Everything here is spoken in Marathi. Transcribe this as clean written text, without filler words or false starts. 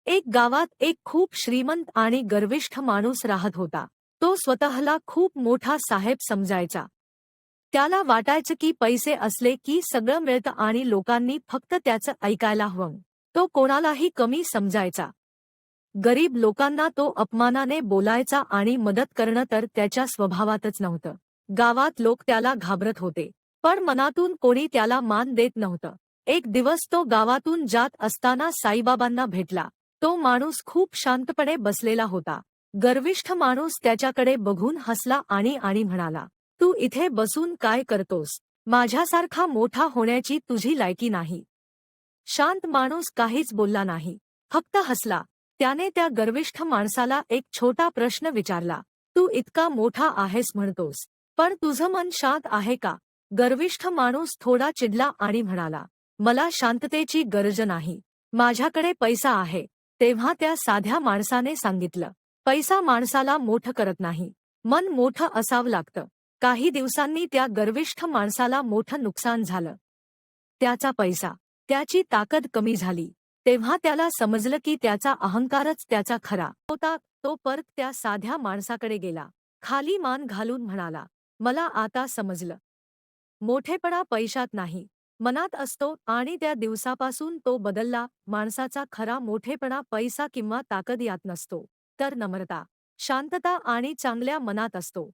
एक गावात एक खूप श्रीमंत आणि गर्विष्ठ माणूस राहत होता. तो स्वतःला खूप मोठा साहेब समजायचा. त्याला वाटायचं की पैसे असले की सगळं मिळतं आणि लोकांनी फक्त त्याचं ऐकायला हवं. तो कोणालाही कमी समजायचा. गरीब लोकांना तो अपमानाने बोलायचा आणि मदत करणं तर त्याच्या स्वभावातच नव्हतं. गावात लोक त्याला घाबरत होते, पण मनातून कोणी त्याला मान देत नव्हतं. एक दिवस तो गावातून जात असताना साईबाबांना भेटला. तो माणूस खूप शांतपणे बसलेला होता. गर्विष्ठ माणूस त्याच्याकडे बघून हसला आणि म्हणाला, "तू इथे बसून काय करतोस? माझ्यासारखा मोठा होण्याची तुझी लायकी नाही." शांत माणूस काहीच बोलला नाही, फक्त हसला. त्याने त्या गर्विष्ठ माणसाला एक छोटा प्रश्न विचारला, "तू इतका मोठा आहेस म्हणतोस, पण तुझं मन शांत आहे का?" गर्विष्ठ माणूस थोडा चिडला आणि म्हणाला, "मला शांततेची गरज नाही. माझ्याकडे पैसा आहे." तेव्हा त्या साध्या माणसाने सांगितलं, "पैसा माणसाला मोठं करत नाही. मन मोठं असावं लागतं." काही दिवसांनी त्या गर्विष्ठ माणसाला मोठं नुकसान झालं. त्याचा पैसा, त्याची ताकद कमी झाली. तेव्हा त्याला समजलं की त्याचा अहंकारच त्याचा खरा होता. तो परत त्या साध्या माणसाकडे गेला. खाली मान घालून म्हणाला, "मला आता समजलं. मोठेपणा पैशात नाही, मनात असतो." आणि त्या दिवसापासून तो बदलला. माणसाचा खरा मोठेपणा पैसा किंवा ताकद यात नसतो, तर नम्रता, शांतता आणि चांगल्या मनात असतो.